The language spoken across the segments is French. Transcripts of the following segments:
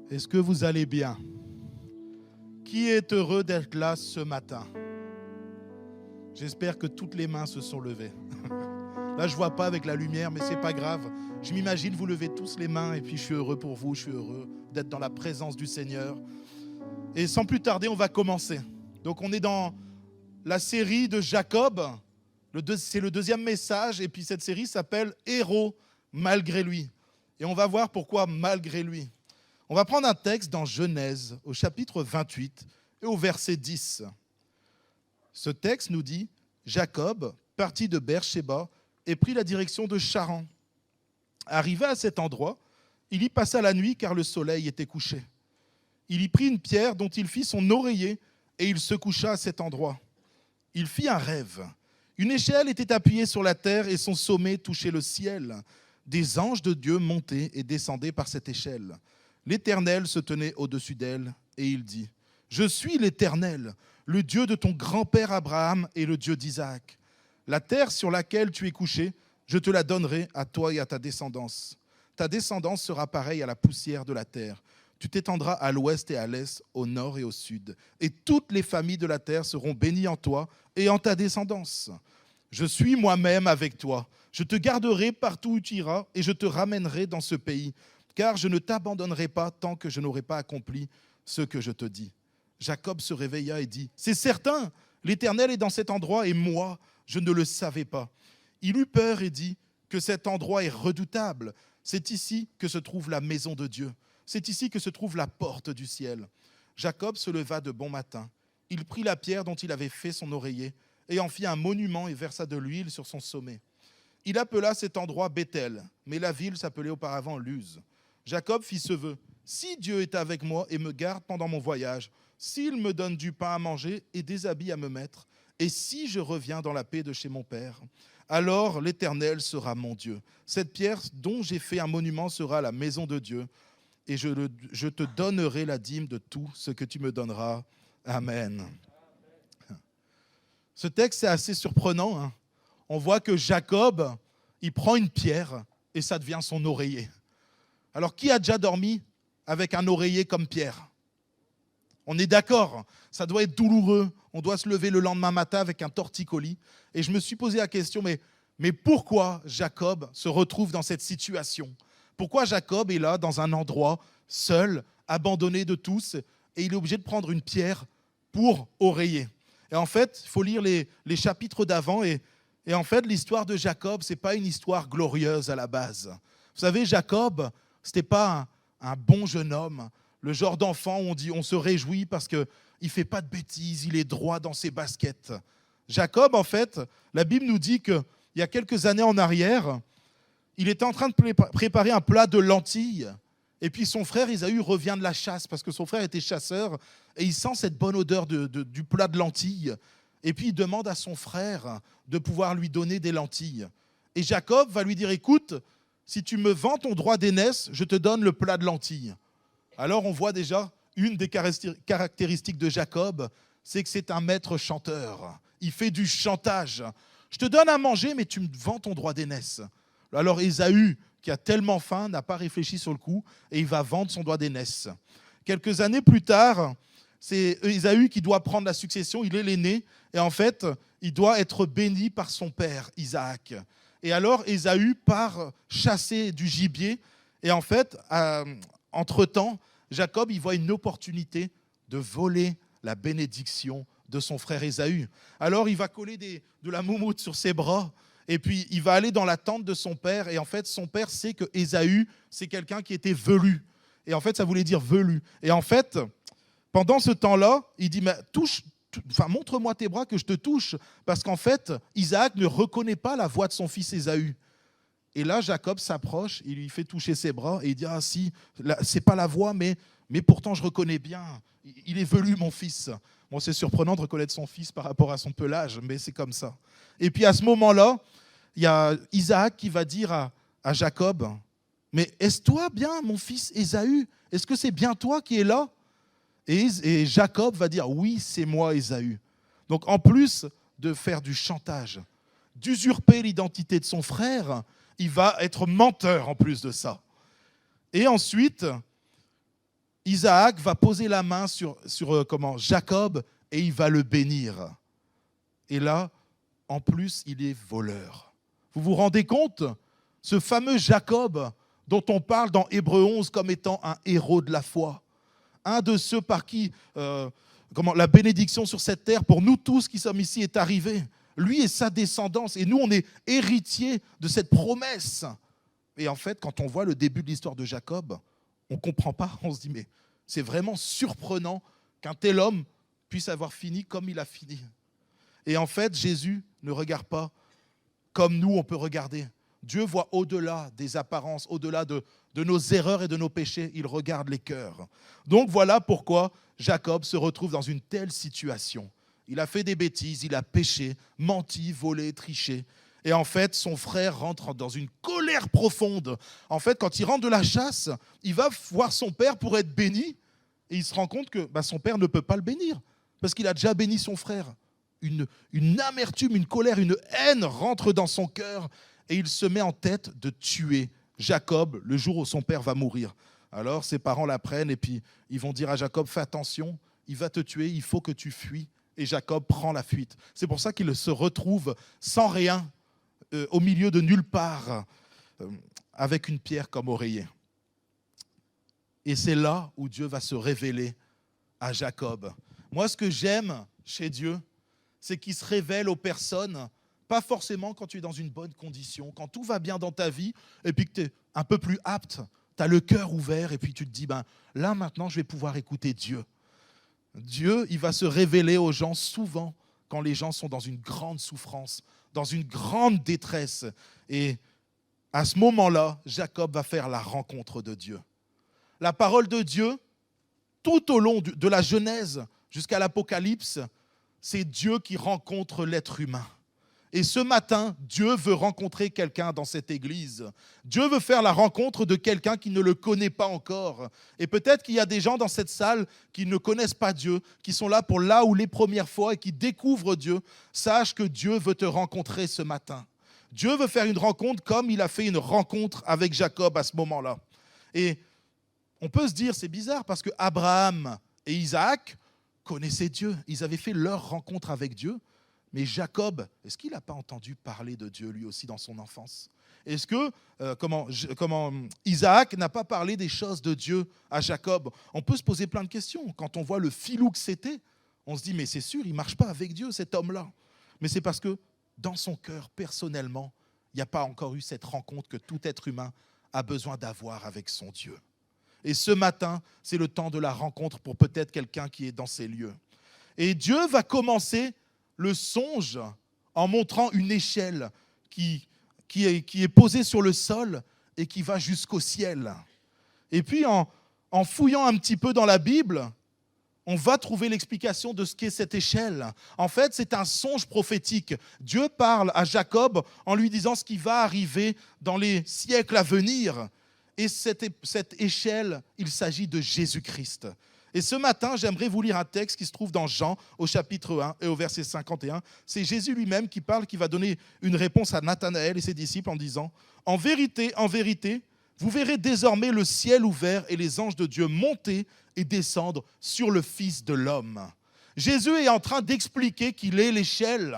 Est-ce que vous allez bien? Qui est heureux d'être là ce matin? J'espère que toutes les mains se sont levées. Là, je ne vois pas avec la lumière, mais ce n'est pas grave. Je m'imagine vous levez tous les mains et puis je suis heureux pour vous, je suis heureux d'être dans la présence du Seigneur. Et sans plus tarder, on va commencer. Donc on est dans la série de Jacob. C'est le deuxième message et puis cette série s'appelle « Héros malgré lui ». Et on va voir pourquoi malgré lui. On va prendre un texte dans Genèse au chapitre 28 et au verset 10. Ce texte nous dit « Jacob partit de Beer-Shéba et prit la direction de Charan. Arrivé à cet endroit, il y passa la nuit car le soleil était couché. Il y prit une pierre dont il fit son oreiller et il se coucha à cet endroit. Il fit un rêve. Une échelle était appuyée sur la terre et son sommet touchait le ciel. Des anges de Dieu montaient et descendaient par cette échelle. L'Éternel se tenait au-dessus d'elle et il dit « Je suis l'Éternel, le Dieu de ton grand-père Abraham et le Dieu d'Isaac. La terre sur laquelle tu es couché, je te la donnerai à toi et à ta descendance. Ta descendance sera pareille à la poussière de la terre. Tu t'étendras à l'ouest et à l'est, au nord et au sud. Et toutes les familles de la terre seront bénies en toi et en ta descendance. Je suis moi-même avec toi. Je te garderai partout où tu iras et je te ramènerai dans ce pays. Car je ne t'abandonnerai pas tant que je n'aurai pas accompli ce que je te dis. » Jacob se réveilla et dit « C'est certain, l'Éternel est dans cet endroit et moi, je ne le savais pas. » Il eut peur et dit que cet endroit est redoutable. C'est ici que se trouve la maison de Dieu. C'est ici que se trouve la porte du ciel. Jacob se leva de bon matin. Il prit la pierre dont il avait fait son oreiller et en fit un monument et versa de l'huile sur son sommet. Il appela cet endroit Béthel, mais la ville s'appelait auparavant Luz. Jacob fit ce vœu. Si Dieu est avec moi et me garde pendant mon voyage, s'il me donne du pain à manger et des habits à me mettre, et si je reviens dans la paix de chez mon père, alors l'Éternel sera mon Dieu. Cette pierre dont j'ai fait un monument sera la maison de Dieu, et je te donnerai la dîme de tout ce que tu me donneras. Amen. Ce texte est assez surprenant, hein. On voit que Jacob, il prend une pierre et ça devient son oreiller. Alors, qui a déjà dormi avec un oreiller comme pierre? On est d'accord, ça doit être douloureux. On doit se lever le lendemain matin avec un torticolis. Et je me suis posé la question, mais pourquoi Jacob se retrouve dans cette situation? Pourquoi Jacob est là, dans un endroit, seul, abandonné de tous, et il est obligé de prendre une pierre pour oreiller? Et en fait, il faut lire les chapitres d'avant, et en fait, l'histoire de Jacob, ce n'est pas une histoire glorieuse à la base. Vous savez, Jacob, ce n'était pas un bon jeune homme, le genre d'enfant où on dit on se réjouit parce qu'il ne fait pas de bêtises, il est droit dans ses baskets. Jacob, en fait, la Bible nous dit qu'il y a quelques années en arrière, il était en train de préparer un plat de lentilles. Et puis son frère Ésaü revient de la chasse parce que son frère était chasseur et il sent cette bonne odeur du plat de lentilles. Et puis il demande à son frère de pouvoir lui donner des lentilles. Et Jacob va lui dire « Écoute, si tu me vends ton droit d'aînesse, je te donne le plat de lentilles. » Alors on voit déjà une des caractéristiques de Jacob, c'est que c'est un maître chanteur. Il fait du chantage. Je te donne à manger, mais tu me vends ton droit d'aînesse. Alors Ésaü, qui a tellement faim, n'a pas réfléchi sur le coup et il va vendre son droit d'aînesse. Quelques années plus tard, c'est Ésaü qui doit prendre la succession, il est l'aîné, et en fait, il doit être béni par son père, Isaac. Et alors, Ésaü part chasser du gibier, et en fait, entre-temps, Jacob, il voit une opportunité de voler la bénédiction de son frère Ésaü. Alors, il va coller de la moumoute sur ses bras, et puis il va aller dans la tente de son père, et en fait, son père sait que Ésaü, c'est quelqu'un qui était velu. Et en fait, ça voulait dire velu. Et en fait, pendant ce temps-là, il dit, mais montre-moi tes bras que je te touche, parce qu'en fait, Isaac ne reconnaît pas la voix de son fils Ésaü. Et là, Jacob s'approche, il lui fait toucher ses bras, et il dit, ah si, c'est pas la voix, mais pourtant je reconnais bien, il est velu mon fils. Bon, c'est surprenant de reconnaître son fils par rapport à son pelage, mais c'est comme ça. Et puis à ce moment-là, il y a Isaac qui va dire à Jacob, mais est-ce toi bien mon fils Ésaü? Est-ce que c'est bien toi qui es là? Et Jacob va dire, oui, c'est moi Ésaü. Donc en plus de faire du chantage, d'usurper l'identité de son frère, il va être menteur en plus de ça. Et ensuite, Isaac va poser la main sur Jacob et il va le bénir. Et là, en plus, il est voleur. Vous vous rendez compte? Ce fameux Jacob dont on parle dans Hébreux 11 comme étant un héros de la foi. Un de ceux par qui la bénédiction sur cette terre, pour nous tous qui sommes ici, est arrivée. Lui et sa descendance. Et nous, on est héritiers de cette promesse. Et en fait, quand on voit le début de l'histoire de Jacob, on ne comprend pas. On se dit, mais c'est vraiment surprenant qu'un tel homme puisse avoir fini comme il a fini. Et en fait, Jésus ne regarde pas comme nous, on peut regarder. Dieu voit au-delà des apparences, au-delà de nos erreurs et de nos péchés. Il regarde les cœurs. Donc voilà pourquoi Jacob se retrouve dans une telle situation. Il a fait des bêtises, il a péché, menti, volé, triché. Et en fait, son frère rentre dans une colère profonde. En fait, quand il rentre de la chasse, il va voir son père pour être béni. Et il se rend compte que son père ne peut pas le bénir. Parce qu'il a déjà béni son frère. Une amertume, une colère, une haine rentre dans son cœur. Et il se met en tête de tuer Jacob le jour où son père va mourir. Alors ses parents l'apprennent et puis ils vont dire à Jacob, fais attention, il va te tuer, il faut que tu fuis. Et Jacob prend la fuite. C'est pour ça qu'il se retrouve sans rien, au milieu de nulle part, avec une pierre comme oreiller. Et c'est là où Dieu va se révéler à Jacob. Moi, ce que j'aime chez Dieu, c'est qu'il se révèle aux personnes, pas forcément quand tu es dans une bonne condition, quand tout va bien dans ta vie, et puis que tu es un peu plus apte, tu as le cœur ouvert, et puis tu te dis, là maintenant, je vais pouvoir écouter Dieu. Dieu, il va se révéler aux gens souvent quand les gens sont dans une grande souffrance, dans une grande détresse. Et à ce moment-là, Jacob va faire la rencontre de Dieu. La parole de Dieu, tout au long de la Genèse jusqu'à l'Apocalypse, c'est Dieu qui rencontre l'être humain. Et ce matin, Dieu veut rencontrer quelqu'un dans cette église. Dieu veut faire la rencontre de quelqu'un qui ne le connaît pas encore. Et peut-être qu'il y a des gens dans cette salle qui ne connaissent pas Dieu, qui sont là pour là ou les premières fois et qui découvrent Dieu. Sache que Dieu veut te rencontrer ce matin. Dieu veut faire une rencontre comme il a fait une rencontre avec Jacob à ce moment-là. Et on peut se dire, c'est bizarre parce que Abraham et Isaac connaissaient Dieu. Ils avaient fait leur rencontre avec Dieu. Mais Jacob, est-ce qu'il n'a pas entendu parler de Dieu lui aussi dans son enfance? Est-ce que Isaac n'a pas parlé des choses de Dieu à Jacob? On peut se poser plein de questions. Quand on voit le filou que c'était, on se dit, mais c'est sûr, il ne marche pas avec Dieu, cet homme-là. Mais c'est parce que dans son cœur, personnellement, il n'y a pas encore eu cette rencontre que tout être humain a besoin d'avoir avec son Dieu. Et ce matin, c'est le temps de la rencontre pour peut-être quelqu'un qui est dans ces lieux. Et Dieu va commencer le songe en montrant une échelle qui est posée sur le sol et qui va jusqu'au ciel. Et puis, en fouillant un petit peu dans la Bible, on va trouver l'explication de ce qu'est cette échelle. En fait, c'est un songe prophétique. Dieu parle à Jacob en lui disant ce qui va arriver dans les siècles à venir. Et cette échelle, il s'agit de Jésus-Christ. Et ce matin, j'aimerais vous lire un texte qui se trouve dans Jean, au chapitre 1 et au verset 51. C'est Jésus lui-même qui parle, qui va donner une réponse à Nathanaël et ses disciples en disant « En vérité, vous verrez désormais le ciel ouvert et les anges de Dieu monter et descendre sur le Fils de l'homme. » Jésus est en train d'expliquer qu'il est l'échelle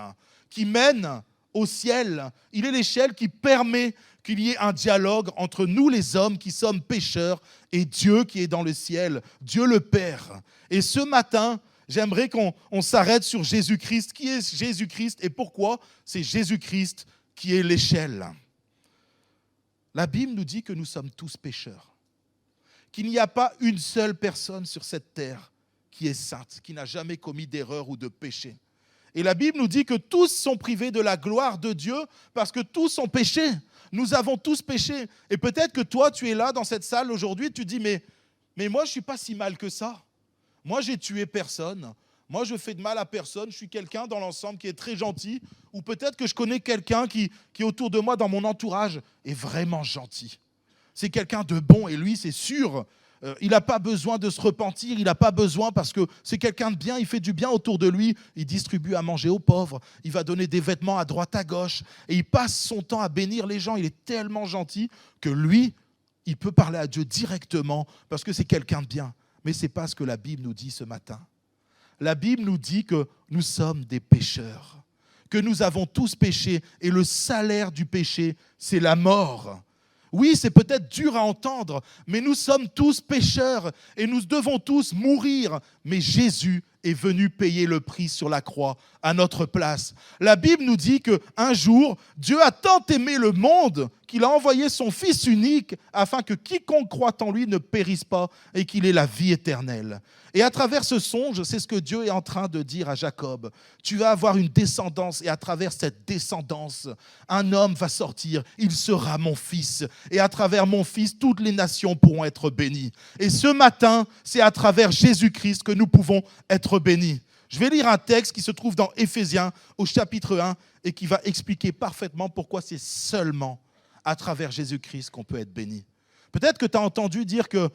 qui mène au ciel. Il est l'échelle qui permet qu'il y ait un dialogue entre nous les hommes qui sommes pécheurs et Dieu qui est dans le ciel, Dieu le Père. Et ce matin, j'aimerais qu'on s'arrête sur Jésus-Christ. Qui est Jésus-Christ et pourquoi c'est Jésus-Christ qui est l'échelle? La Bible nous dit que nous sommes tous pécheurs, qu'il n'y a pas une seule personne sur cette terre qui est sainte, qui n'a jamais commis d'erreur ou de péché. Et la Bible nous dit que tous sont privés de la gloire de Dieu parce que tous ont péché. Nous avons tous péché. Et peut-être que toi, tu es là dans cette salle aujourd'hui, tu dis, mais moi, je ne suis pas si mal que ça. Moi, j'ai tué personne. Moi, je fais de mal à personne. Je suis quelqu'un dans l'ensemble qui est très gentil. Ou peut-être que je connais quelqu'un qui est autour de moi, dans mon entourage, est vraiment gentil. C'est quelqu'un de bon. Et lui, c'est sûr, il n'a pas besoin de se repentir. Il n'a pas besoin parce que c'est quelqu'un de bien. Il fait du bien autour de lui. Il distribue à manger aux pauvres. Il va donner des vêtements à droite, à gauche. Et il passe son temps à bénir les gens. Il est tellement gentil que lui, il peut parler à Dieu directement parce que c'est quelqu'un de bien. Mais ce n'est pas ce que la Bible nous dit ce matin. La Bible nous dit que nous sommes des pécheurs, que nous avons tous péché et le salaire du péché, c'est la mort. Oui, c'est peut-être dur à entendre, mais nous sommes tous pécheurs et nous devons tous mourir. Mais Jésus est venu payer le prix sur la croix à notre place. La Bible nous dit qu'un jour, Dieu a tant aimé le monde qu'il a envoyé son Fils unique afin que quiconque croit en lui ne périsse pas et qu'il ait la vie éternelle. Et à travers ce songe, c'est ce que Dieu est en train de dire à Jacob. Tu vas avoir une descendance et à travers cette descendance, un homme va sortir, il sera mon fils. Et à travers mon fils, toutes les nations pourront être bénies. Et ce matin, c'est à travers Jésus-Christ que nous pouvons être bénis. Je vais lire un texte qui se trouve dans Éphésiens au chapitre 1 et qui va expliquer parfaitement pourquoi c'est seulement à travers Jésus-Christ qu'on peut être béni. Peut-être que tu as entendu dire qu'il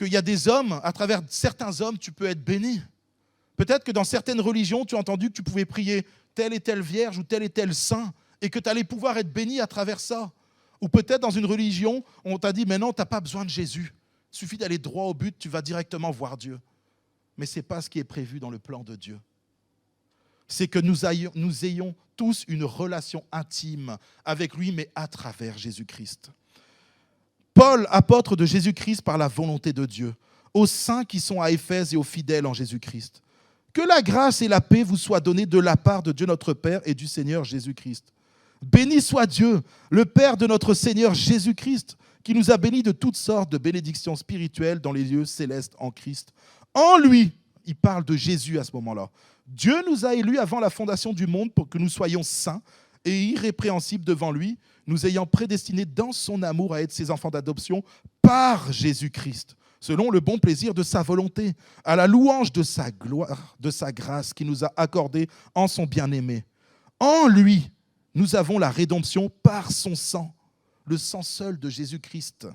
y a des hommes, à travers certains hommes, tu peux être béni. Peut-être que dans certaines religions, tu as entendu que tu pouvais prier telle et telle vierge ou tel saint et que tu allais pouvoir être béni à travers ça. Ou peut-être dans une religion, on t'a dit, mais non, tu n'as pas besoin de Jésus. Il suffit d'aller droit au but, tu vas directement voir Dieu. Mais ce n'est pas ce qui est prévu dans le plan de Dieu. C'est que nous ayons tous une relation intime avec lui, mais à travers Jésus-Christ. Paul, apôtre de Jésus-Christ par la volonté de Dieu, aux saints qui sont à Éphèse et aux fidèles en Jésus-Christ. Que la grâce et la paix vous soient données de la part de Dieu notre Père et du Seigneur Jésus-Christ. Béni soit Dieu, le Père de notre Seigneur Jésus-Christ, qui nous a bénis de toutes sortes de bénédictions spirituelles dans les lieux célestes en Christ. En lui, il parle de Jésus à ce moment-là. Dieu nous a élus avant la fondation du monde pour que nous soyons saints et irrépréhensibles devant lui, nous ayant prédestinés dans son amour à être ses enfants d'adoption par Jésus-Christ, selon le bon plaisir de sa volonté, à la louange de sa gloire, de sa grâce qui nous a accordé en son bien-aimé. En lui, nous avons la rédemption par son sang, le sang seul de Jésus-Christ.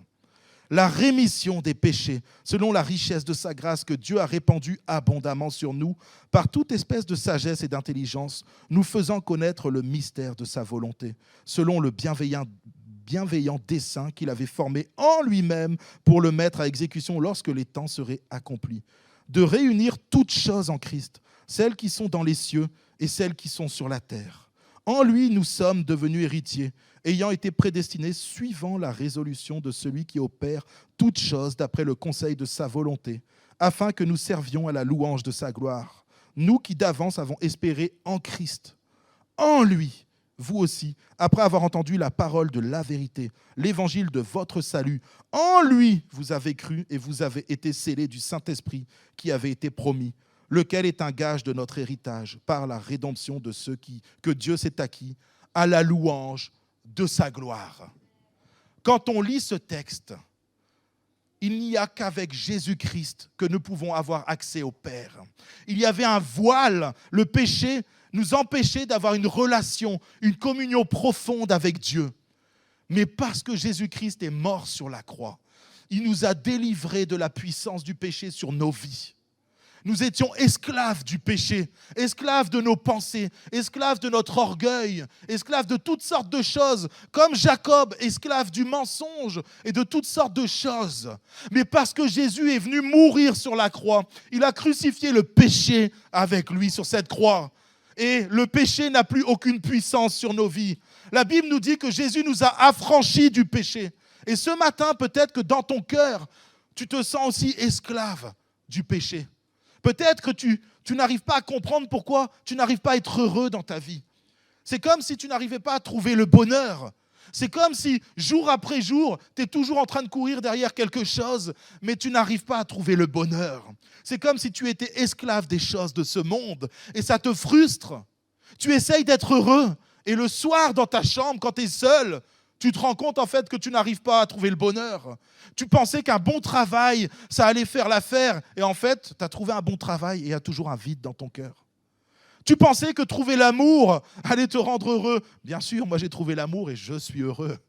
La rémission des péchés, selon la richesse de sa grâce que Dieu a répandue abondamment sur nous, par toute espèce de sagesse et d'intelligence, nous faisant connaître le mystère de sa volonté, selon le bienveillant dessein qu'il avait formé en lui-même pour le mettre à exécution lorsque les temps seraient accomplis, de réunir toutes choses en Christ, celles qui sont dans les cieux et celles qui sont sur la terre. En lui, nous sommes devenus héritiers, ayant été prédestinés suivant la résolution de celui qui opère toutes choses d'après le conseil de sa volonté, afin que nous servions à la louange de sa gloire. Nous qui d'avance avons espéré en Christ. En lui, vous aussi, après avoir entendu la parole de la vérité, l'évangile de votre salut, en lui, vous avez cru et vous avez été scellés du Saint-Esprit qui avait été promis, lequel est un gage de notre héritage par la rédemption de ceux que Dieu s'est acquis à la louange de sa gloire. Quand on lit ce texte, il n'y a qu'avec Jésus-Christ que nous pouvons avoir accès au Père. Il y avait un voile, le péché nous empêchait d'avoir une relation, une communion profonde avec Dieu. Mais parce que Jésus-Christ est mort sur la croix, il nous a délivrés de la puissance du péché sur nos vies. Nous étions esclaves du péché, esclaves de nos pensées, esclaves de notre orgueil, esclaves de toutes sortes de choses, comme Jacob, esclave du mensonge et de toutes sortes de choses. Mais parce que Jésus est venu mourir sur la croix, il a crucifié le péché avec lui sur cette croix. Et le péché n'a plus aucune puissance sur nos vies. La Bible nous dit que Jésus nous a affranchis du péché. Et ce matin, peut-être que dans ton cœur, tu te sens aussi esclave du péché. Peut-être que tu n'arrives pas à comprendre pourquoi tu n'arrives pas à être heureux dans ta vie. C'est comme si tu n'arrivais pas à trouver le bonheur. C'est comme si, jour après jour, tu es toujours en train de courir derrière quelque chose, mais tu n'arrives pas à trouver le bonheur. C'est comme si tu étais esclave des choses de ce monde, et ça te frustre. Tu essayes d'être heureux, et le soir, dans ta chambre, quand tu es seul, tu te rends compte en fait que tu n'arrives pas à trouver le bonheur. Tu pensais qu'un bon travail, ça allait faire l'affaire. Et en fait, tu as trouvé un bon travail et il y a toujours un vide dans ton cœur. Tu pensais que trouver l'amour allait te rendre heureux. Bien sûr, moi j'ai trouvé l'amour et je suis heureux.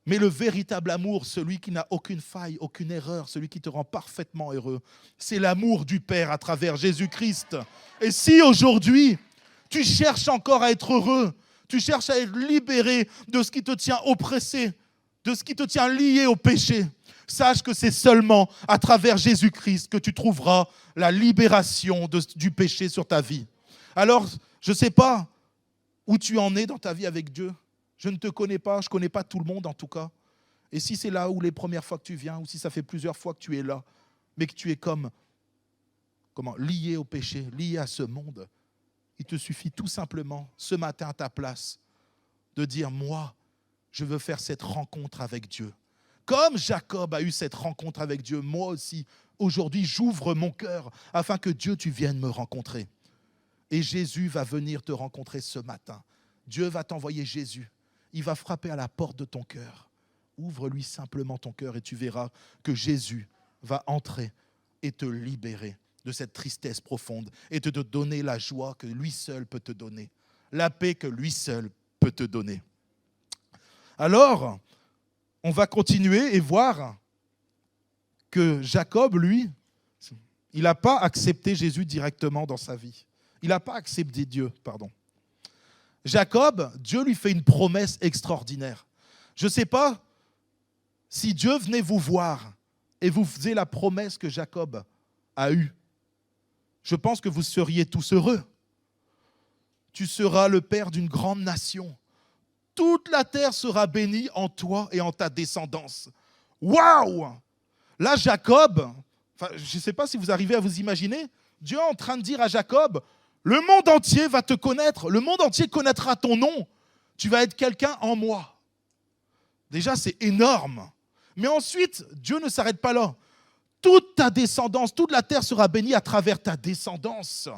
Mais le véritable amour, celui qui n'a aucune faille, aucune erreur, celui qui te rend parfaitement heureux, c'est l'amour du Père à travers Jésus-Christ. Et si aujourd'hui, tu cherches encore à être heureux, tu cherches à être libéré de ce qui te tient oppressé, de ce qui te tient lié au péché, Sache que c'est seulement à travers Jésus-Christ que tu trouveras la libération du péché sur ta vie. Alors, je ne sais pas où tu en es dans ta vie avec Dieu. Je ne te connais pas, je ne connais pas tout le monde en tout cas. Et si c'est là où les premières fois que tu viens, ou si ça fait plusieurs fois que tu es là, mais que tu es lié au péché, lié à ce monde, il te suffit tout simplement, ce matin à ta place, de dire, moi, je veux faire cette rencontre avec Dieu. Comme Jacob a eu cette rencontre avec Dieu, moi aussi, aujourd'hui, j'ouvre mon cœur afin que Dieu, tu viennes me rencontrer. Et Jésus va venir te rencontrer ce matin. Dieu va t'envoyer Jésus. Il va frapper à la porte de ton cœur. Ouvre-lui simplement ton cœur et tu verras que Jésus va entrer et te libérer de cette tristesse profonde et te donner la joie que lui seul peut te donner, la paix que lui seul peut te donner. Alors, on va continuer et voir que Jacob, lui, il n'a pas accepté Jésus directement dans sa vie. Il n'a pas accepté Dieu, pardon. Jacob, Dieu lui fait une promesse extraordinaire. Je ne sais pas si Dieu venait vous voir et vous faisait la promesse que Jacob a eue. Je pense que vous seriez tous heureux. Tu seras le père d'une grande nation. Toute la terre sera bénie en toi et en ta descendance. Waouh! Là, Jacob, je ne sais pas si vous arrivez à vous imaginer, Dieu est en train de dire à Jacob, le monde entier va te connaître, le monde entier connaîtra ton nom. Tu vas être quelqu'un en moi. Déjà, c'est énorme. Mais ensuite, Dieu ne s'arrête pas là. Toute ta descendance, toute la terre sera bénie à travers ta descendance.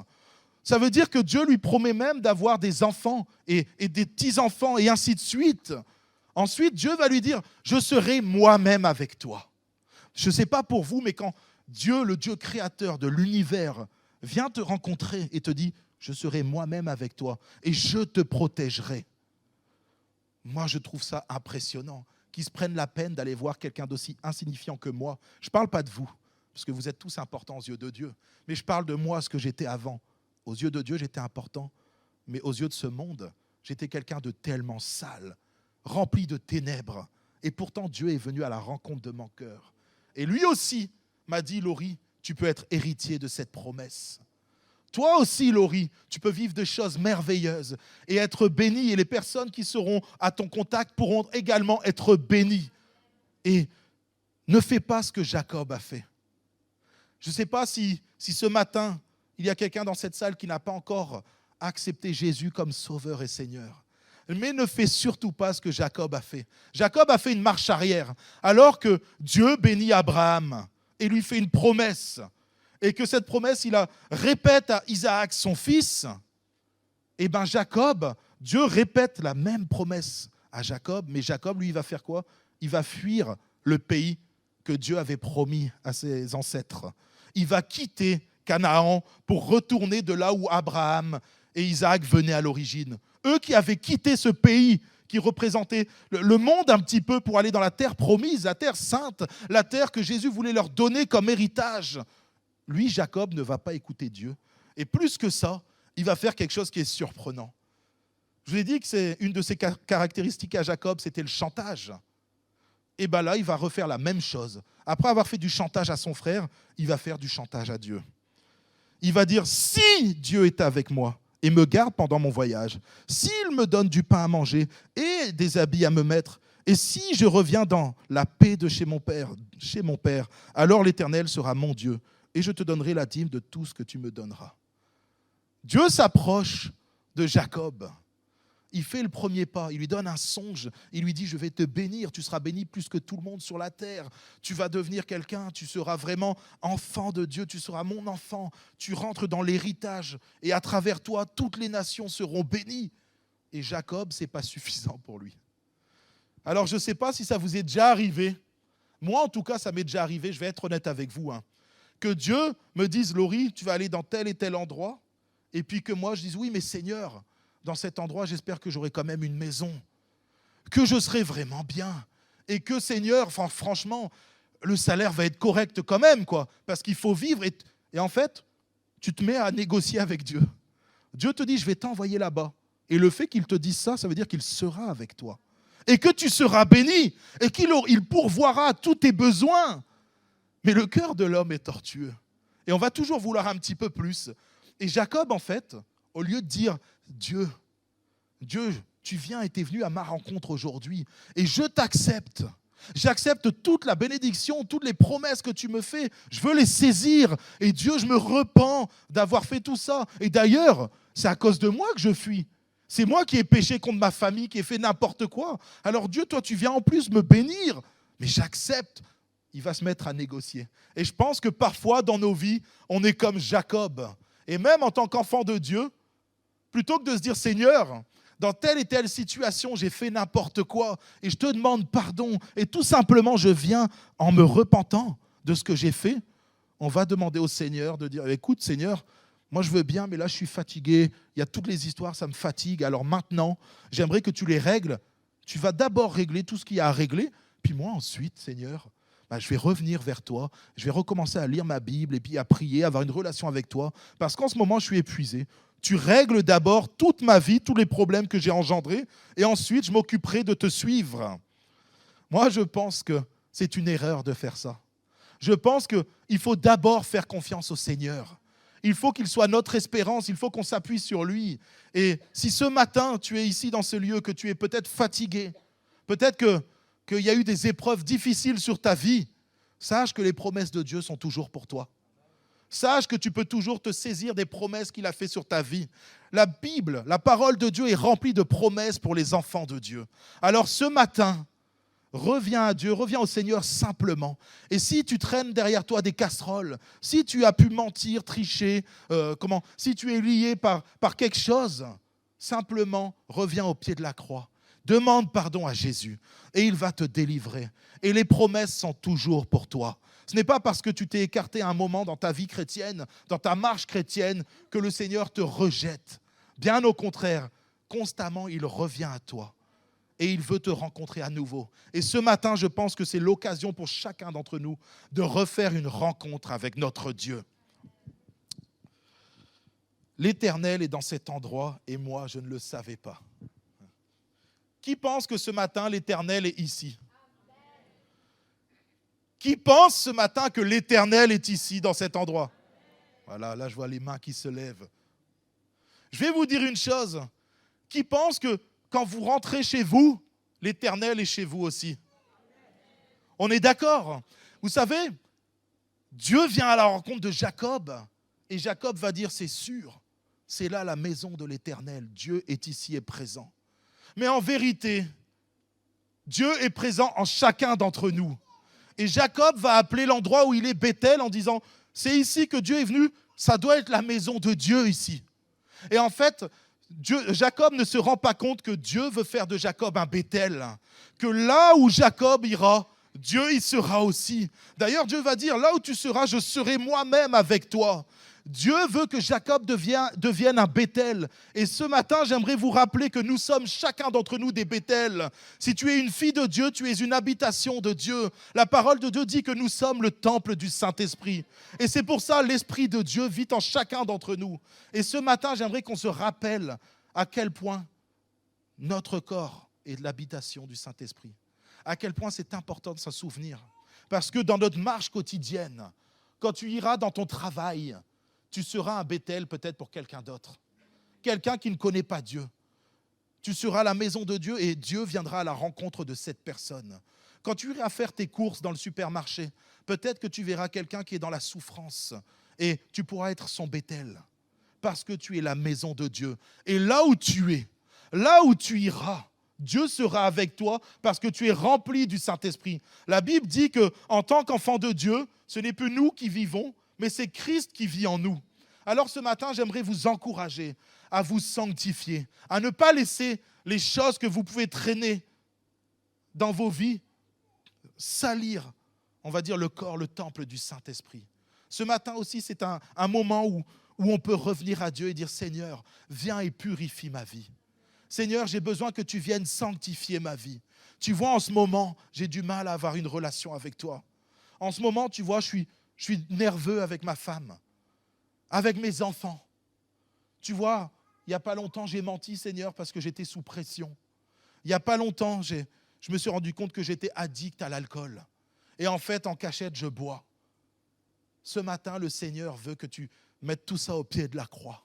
Ça veut dire que Dieu lui promet même d'avoir des enfants et des petits-enfants et ainsi de suite. Ensuite, Dieu va lui dire, je serai moi-même avec toi. Je ne sais pas pour vous, mais quand Dieu, le Dieu créateur de l'univers, vient te rencontrer et te dit, je serai moi-même avec toi et je te protégerai. Moi, je trouve ça impressionnant, qu'ils se prennent la peine d'aller voir quelqu'un d'aussi insignifiant que moi. Je ne parle pas de vous, parce que vous êtes tous importants aux yeux de Dieu, mais je parle de moi, ce que j'étais avant. Aux yeux de Dieu, j'étais important, mais aux yeux de ce monde, j'étais quelqu'un de tellement sale, rempli de ténèbres. Et pourtant, Dieu est venu à la rencontre de mon cœur. Et lui aussi m'a dit, Laurie, tu peux être héritier de cette promesse. Toi aussi, Laurie, tu peux vivre des choses merveilleuses et être béni. Et les personnes qui seront à ton contact pourront également être bénies. Et ne fais pas ce que Jacob a fait. Je ne sais pas si ce matin, il y a quelqu'un dans cette salle qui n'a pas encore accepté Jésus comme sauveur et Seigneur. Mais ne fais surtout pas ce que Jacob a fait. Jacob a fait une marche arrière, alors que Dieu bénit Abraham et lui fait une promesse. Et que cette promesse, il la répète à Isaac, son fils. Et bien Jacob, Dieu répète la même promesse à Jacob. Mais Jacob, lui, il va faire quoi? Il va fuir le pays que Dieu avait promis à ses ancêtres. Il va quitter Canaan pour retourner de là où Abraham et Isaac venaient à l'origine. Eux qui avaient quitté ce pays qui représentait le monde un petit peu pour aller dans la terre promise, la terre sainte, la terre que Jésus voulait leur donner comme héritage. Lui, Jacob, ne va pas écouter Dieu. Et plus que ça, il va faire quelque chose qui est surprenant. Je vous ai dit que c'est une de ses caractéristiques à Jacob, c'était le chantage. Et bien là, il va refaire la même chose. Après avoir fait du chantage à son frère, il va faire du chantage à Dieu. Il va dire, si Dieu est avec moi et me garde pendant mon voyage, s'il me donne du pain à manger et des habits à me mettre, et si je reviens dans la paix de chez mon Père, alors l'Éternel sera mon Dieu, et je te donnerai la dîme de tout ce que tu me donneras. Dieu s'approche de Jacob. Il fait le premier pas, il lui donne un songe, il lui dit, je vais te bénir, tu seras béni plus que tout le monde sur la terre, tu vas devenir quelqu'un, tu seras vraiment enfant de Dieu, tu seras mon enfant, tu rentres dans l'héritage, et à travers toi, toutes les nations seront bénies. Et Jacob, ce n'est pas suffisant pour lui. Alors je ne sais pas si ça vous est déjà arrivé, moi en tout cas ça m'est déjà arrivé, je vais être honnête avec vous, que Dieu me dise, Laurie, tu vas aller dans tel et tel endroit, et puis que moi je dise, oui mais Seigneur, dans cet endroit, j'espère que j'aurai quand même une maison, que je serai vraiment bien, et que Seigneur, franchement, le salaire va être correct quand même, quoi, parce qu'il faut vivre. Et en fait, tu te mets à négocier avec Dieu. Dieu te dit, je vais t'envoyer là-bas. Et le fait qu'il te dise ça, ça veut dire qu'il sera avec toi. et que tu seras béni et qu'il pourvoira tous tes besoins. Mais le cœur de l'homme est tortueux. Et on va toujours vouloir un petit peu plus. Et Jacob, en fait, au lieu de dire « Dieu, tu viens et tu es venu à ma rencontre aujourd'hui et je t'accepte. J'accepte toute la bénédiction, toutes les promesses que tu me fais. Je veux les saisir. Et Dieu, je me repens d'avoir fait tout ça. Et d'ailleurs, c'est à cause de moi que je fuis. C'est moi qui ai péché contre ma famille, qui ai fait n'importe quoi. Alors Dieu, toi, tu viens en plus me bénir. Mais j'accepte. Il va se mettre à négocier. Et je pense que parfois, dans nos vies, on est comme Jacob. Et même en tant qu'enfant de Dieu, plutôt que de se dire « Seigneur, dans telle et telle situation, j'ai fait n'importe quoi et je te demande pardon et tout simplement, je viens en me repentant de ce que j'ai fait », on va demander au Seigneur de dire « Écoute, Seigneur, moi je veux bien, mais là je suis fatigué, il y a toutes les histoires, ça me fatigue, alors maintenant, j'aimerais que tu les règles. Tu vas d'abord régler tout ce qu'il y a à régler, puis moi ensuite, Seigneur, je vais revenir vers toi, je vais recommencer à lire ma Bible et puis à prier, à avoir une relation avec toi, parce qu'en ce moment, je suis épuisé. Tu règles d'abord toute ma vie, tous les problèmes que j'ai engendrés, et ensuite, je m'occuperai de te suivre. » Moi, je pense que c'est une erreur de faire ça. Je pense qu'il faut d'abord faire confiance au Seigneur. Il faut qu'il soit notre espérance, il faut qu'on s'appuie sur lui. Et si ce matin, tu es ici dans ce lieu, que tu es peut-être fatigué, peut-être qu'il y a eu des épreuves difficiles sur ta vie, sache que les promesses de Dieu sont toujours pour toi. Sache que tu peux toujours te saisir des promesses qu'il a faites sur ta vie. La Bible, la parole de Dieu est remplie de promesses pour les enfants de Dieu. Alors ce matin, reviens à Dieu, reviens au Seigneur simplement. Et si tu traînes derrière toi des casseroles, si tu as pu mentir, tricher, si tu es lié par quelque chose, simplement reviens au pied de la croix. Demande pardon à Jésus et il va te délivrer. Et les promesses sont toujours pour toi. Ce n'est pas parce que tu t'es écarté un moment dans ta vie chrétienne, dans ta marche chrétienne, que le Seigneur te rejette. Bien au contraire, constamment, il revient à toi et il veut te rencontrer à nouveau. Et ce matin, je pense que c'est l'occasion pour chacun d'entre nous de refaire une rencontre avec notre Dieu. L'Éternel est dans cet endroit et moi, je ne le savais pas. Qui pense que ce matin, l'Éternel est ici ? Qui pense ce matin que l'Éternel est ici, dans cet endroit ? Voilà, là je vois les mains qui se lèvent. Je vais vous dire une chose. Qui pense que quand vous rentrez chez vous, l'Éternel est chez vous aussi ? On est d'accord ? Vous savez, Dieu vient à la rencontre de Jacob et Jacob va dire, c'est sûr, c'est là la maison de l'Éternel. Dieu est ici et présent. Mais en vérité, Dieu est présent en chacun d'entre nous. Et Jacob va appeler l'endroit où il est Bethel en disant, c'est ici que Dieu est venu, ça doit être la maison de Dieu ici. Et en fait, Jacob ne se rend pas compte que Dieu veut faire de Jacob un Bethel. Que là où Jacob ira, Dieu y sera aussi. D'ailleurs, Dieu va dire, là où tu seras, je serai moi-même avec toi. Dieu veut que Jacob devienne un Bethel. Et ce matin, j'aimerais vous rappeler que nous sommes chacun d'entre nous des Bethel. Si tu es une fille de Dieu, tu es une habitation de Dieu. La parole de Dieu dit que nous sommes le temple du Saint-Esprit. Et c'est pour ça l'Esprit de Dieu vit en chacun d'entre nous. Et ce matin, j'aimerais qu'on se rappelle à quel point notre corps est l'habitation du Saint-Esprit. À quel point c'est important de s'en souvenir. Parce que dans notre marche quotidienne, quand tu iras dans ton travail, tu seras un Bethel peut-être pour quelqu'un d'autre. Quelqu'un qui ne connaît pas Dieu. Tu seras à la maison de Dieu et Dieu viendra à la rencontre de cette personne. Quand tu iras faire tes courses dans le supermarché, peut-être que tu verras quelqu'un qui est dans la souffrance et tu pourras être son Bethel parce que tu es la maison de Dieu. Et là où tu es, là où tu iras, Dieu sera avec toi parce que tu es rempli du Saint-Esprit. La Bible dit qu'en tant qu'enfant de Dieu, ce n'est plus nous qui vivons, mais c'est Christ qui vit en nous. Alors ce matin, j'aimerais vous encourager à vous sanctifier, à ne pas laisser les choses que vous pouvez traîner dans vos vies salir, on va dire, le corps, le temple du Saint-Esprit. Ce matin aussi, c'est un moment où on peut revenir à Dieu et dire « Seigneur, viens et purifie ma vie. Seigneur, j'ai besoin que tu viennes sanctifier ma vie. Tu vois, en ce moment, j'ai du mal à avoir une relation avec toi. En ce moment, tu vois, je suis nerveux avec ma femme, avec mes enfants. Tu vois, il n'y a pas longtemps, j'ai menti, Seigneur, parce que j'étais sous pression. Il n'y a pas longtemps, je me suis rendu compte que j'étais addict à l'alcool. Et en fait, en cachette, je bois. Ce matin, le Seigneur veut que tu mettes tout ça au pied de la croix,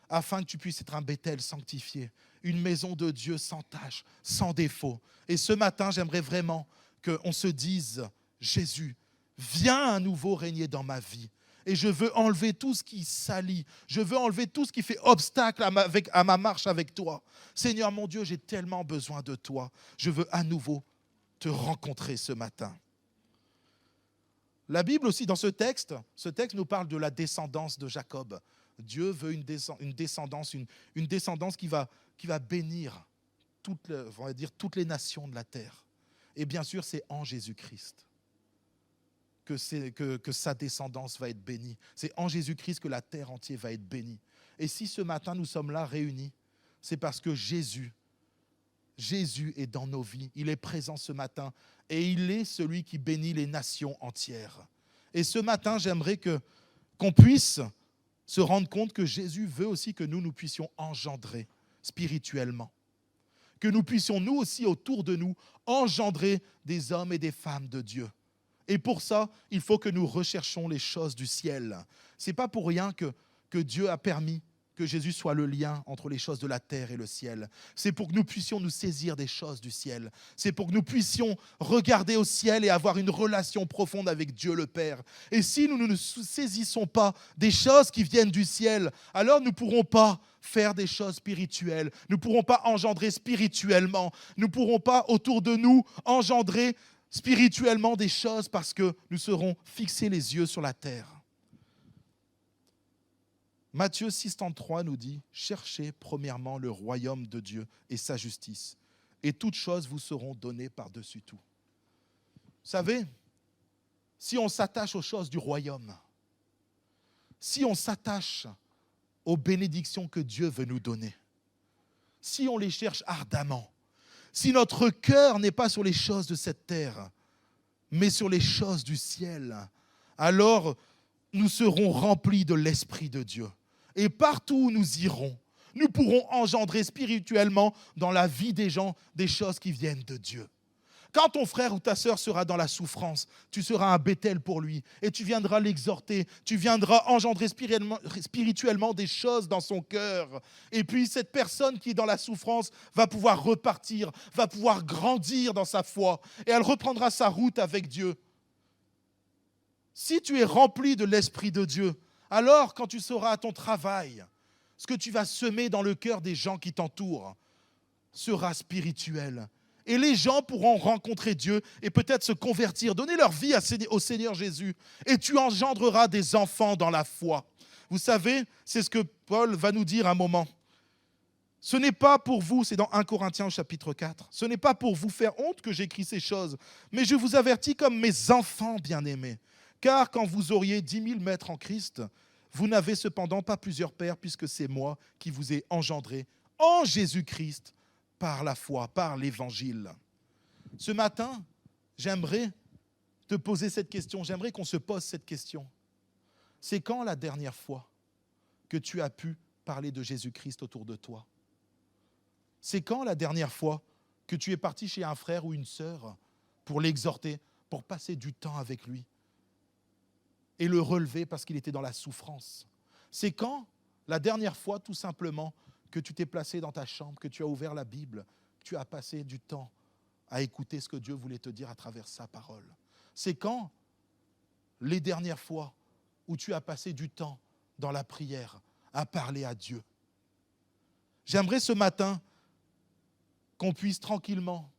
afin que tu puisses être un Bethel sanctifié, une maison de Dieu sans tache, sans défaut. Et ce matin, j'aimerais vraiment qu'on se dise, Jésus, viens à nouveau régner dans ma vie. Et je veux enlever tout ce qui salit. Je veux enlever tout ce qui fait obstacle à ma marche avec toi. Seigneur mon Dieu, j'ai tellement besoin de toi. Je veux à nouveau te rencontrer ce matin. La Bible aussi, dans ce texte nous parle de la descendance de Jacob. Dieu veut une descendance qui va bénir toutes les nations de la terre. Et bien sûr, c'est en Jésus-Christ que sa descendance va être bénie. C'est en Jésus-Christ que la terre entière va être bénie. Et si ce matin nous sommes là réunis, c'est parce que Jésus est dans nos vies. Il est présent ce matin et il est celui qui bénit les nations entières. Et ce matin, j'aimerais qu'on puisse se rendre compte que Jésus veut aussi que nous puissions engendrer spirituellement. Que nous puissions, nous aussi, autour de nous, engendrer des hommes et des femmes de Dieu. Et pour ça, il faut que nous recherchions les choses du ciel. Ce n'est pas pour rien que Dieu a permis que Jésus soit le lien entre les choses de la terre et le ciel. C'est pour que nous puissions nous saisir des choses du ciel. C'est pour que nous puissions regarder au ciel et avoir une relation profonde avec Dieu le Père. Et si nous ne nous saisissons pas des choses qui viennent du ciel, alors nous ne pourrons pas faire des choses spirituelles. Nous ne pourrons pas engendrer spirituellement. Nous ne pourrons pas autour de nous engendrer spirituellement des choses parce que nous serons fixés les yeux sur la terre. Matthieu 6,33 nous dit « Cherchez premièrement le royaume de Dieu et sa justice, et toutes choses vous seront données par-dessus tout. » Vous savez, si on s'attache aux choses du royaume, si on s'attache aux bénédictions que Dieu veut nous donner, si on les cherche ardemment, si notre cœur n'est pas sur les choses de cette terre, mais sur les choses du ciel, alors nous serons remplis de l'Esprit de Dieu. Et partout où nous irons, nous pourrons engendrer spirituellement dans la vie des gens des choses qui viennent de Dieu. Quand ton frère ou ta sœur sera dans la souffrance, tu seras un Bethel pour lui et tu viendras l'exhorter, tu viendras engendrer spirituellement des choses dans son cœur. Et puis cette personne qui est dans la souffrance va pouvoir repartir, va pouvoir grandir dans sa foi et elle reprendra sa route avec Dieu. Si tu es rempli de l'Esprit de Dieu, alors quand tu seras à ton travail, ce que tu vas semer dans le cœur des gens qui t'entourent sera spirituel. Et les gens pourront rencontrer Dieu et peut-être se convertir, donner leur vie au Seigneur Jésus. Et tu engendreras des enfants dans la foi. Vous savez, c'est ce que Paul va nous dire un moment. Ce n'est pas pour vous, c'est dans 1 Corinthiens au chapitre 4, ce n'est pas pour vous faire honte que j'écris ces choses, mais je vous avertis comme mes enfants bien-aimés. Car quand vous auriez 10 000 maîtres en Christ, vous n'avez cependant pas plusieurs pères, puisque c'est moi qui vous ai engendré en Jésus-Christ par la foi, par l'Évangile. Ce matin, j'aimerais te poser cette question, j'aimerais qu'on se pose cette question. C'est quand la dernière fois que tu as pu parler de Jésus-Christ autour de toi? C'est quand la dernière fois que tu es parti chez un frère ou une sœur pour l'exhorter, pour passer du temps avec lui et le relever parce qu'il était dans la souffrance? C'est quand la dernière fois, tout simplement, que tu t'es placé dans ta chambre, que tu as ouvert la Bible, que tu as passé du temps à écouter ce que Dieu voulait te dire à travers sa parole? C'est quand les dernières fois où tu as passé du temps dans la prière à parler à Dieu? J'aimerais ce matin qu'on puisse tranquillement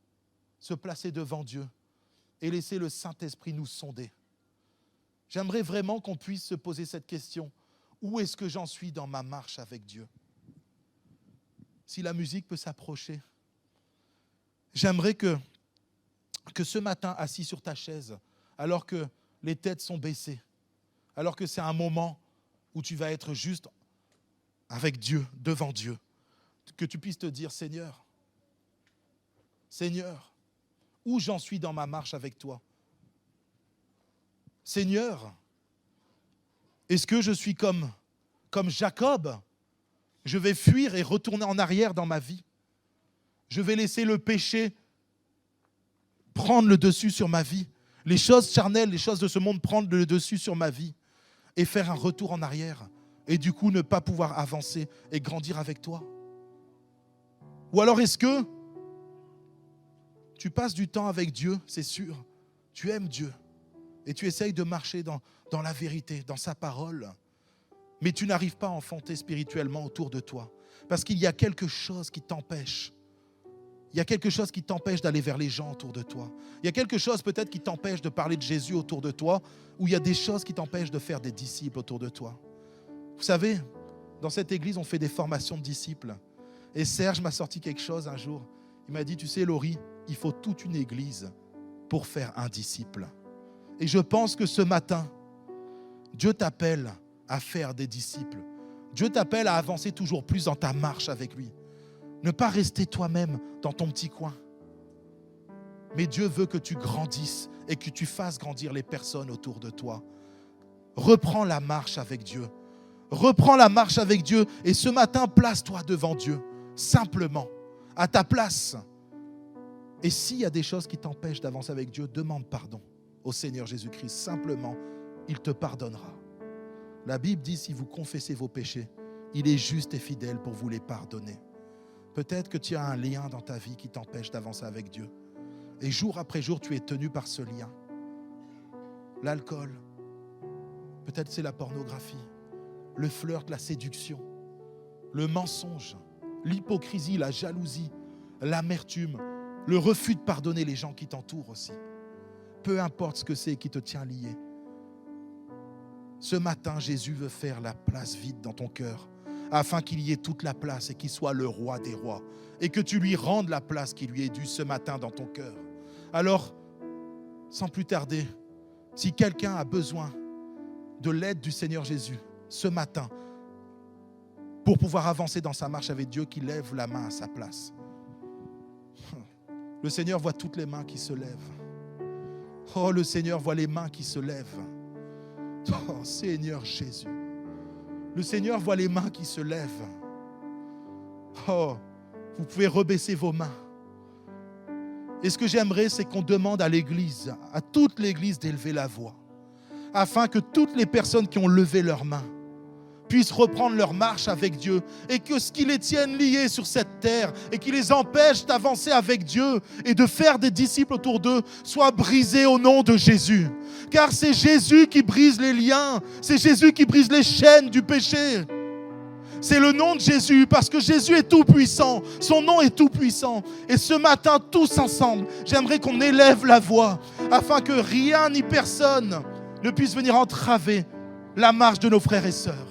se placer devant Dieu et laisser le Saint-Esprit nous sonder. J'aimerais vraiment qu'on puisse se poser cette question. Où est-ce que j'en suis dans ma marche avec Dieu? Si la musique peut s'approcher, j'aimerais que ce matin, assis sur ta chaise, alors que les têtes sont baissées, alors que c'est un moment où tu vas être juste avec Dieu, devant Dieu, que tu puisses te dire, Seigneur, où j'en suis dans ma marche avec toi? Seigneur, est-ce que je suis comme Jacob? Je vais fuir et retourner en arrière dans ma vie. Je vais laisser le péché prendre le dessus sur ma vie. Les choses charnelles, les choses de ce monde prendre le dessus sur ma vie et faire un retour en arrière et du coup ne pas pouvoir avancer et grandir avec toi? Ou alors est-ce que tu passes du temps avec Dieu, c'est sûr, tu aimes Dieu et tu essayes de marcher dans la vérité, dans sa parole, mais tu n'arrives pas à enfanter spirituellement autour de toi parce qu'il y a quelque chose qui t'empêche. Il y a quelque chose qui t'empêche d'aller vers les gens autour de toi. Il y a quelque chose peut-être qui t'empêche de parler de Jésus autour de toi, ou il y a des choses qui t'empêchent de faire des disciples autour de toi. Vous savez, dans cette église, on fait des formations de disciples. Et Serge m'a sorti quelque chose un jour. Il m'a dit, tu sais Laurie, il faut toute une église pour faire un disciple. Et je pense que ce matin, Dieu t'appelle à faire des disciples. Dieu t'appelle à avancer toujours plus dans ta marche avec lui. Ne pas rester toi-même dans ton petit coin. Mais Dieu veut que tu grandisses et que tu fasses grandir les personnes autour de toi. Reprends la marche avec Dieu. Reprends la marche avec Dieu et ce matin, place-toi devant Dieu, simplement, à ta place. Et s'il y a des choses qui t'empêchent d'avancer avec Dieu, demande pardon au Seigneur Jésus-Christ. Simplement, il te pardonnera. La Bible dit, si vous confessez vos péchés, il est juste et fidèle pour vous les pardonner. Peut-être que tu as un lien dans ta vie qui t'empêche d'avancer avec Dieu. Et jour après jour, tu es tenu par ce lien. L'alcool, peut-être c'est la pornographie, le flirt, la séduction, le mensonge, l'hypocrisie, la jalousie, l'amertume, le refus de pardonner les gens qui t'entourent aussi. Peu importe ce que c'est qui te tient lié. Ce matin, Jésus veut faire la place vide dans ton cœur, afin qu'il y ait toute la place et qu'il soit le roi des rois et que tu lui rendes la place qui lui est due ce matin dans ton cœur. Alors, sans plus tarder, si quelqu'un a besoin de l'aide du Seigneur Jésus ce matin pour pouvoir avancer dans sa marche avec Dieu, qu'il lève la main à sa place. Le Seigneur voit toutes les mains qui se lèvent. Oh, le Seigneur voit les mains qui se lèvent. Oh, Seigneur Jésus. Le Seigneur voit les mains qui se lèvent. Oh, vous pouvez rebaisser vos mains. Et ce que j'aimerais, c'est qu'on demande à l'Église, à toute l'Église d'élever la voix, afin que toutes les personnes qui ont levé leurs mains puissent reprendre leur marche avec Dieu et que ce qui les tienne liés sur cette terre et qui les empêche d'avancer avec Dieu et de faire des disciples autour d'eux soit brisé au nom de Jésus. Car c'est Jésus qui brise les liens, c'est Jésus qui brise les chaînes du péché. C'est le nom de Jésus parce que Jésus est tout puissant, son nom est tout puissant. Et ce matin, tous ensemble, j'aimerais qu'on élève la voix afin que rien ni personne ne puisse venir entraver la marche de nos frères et sœurs.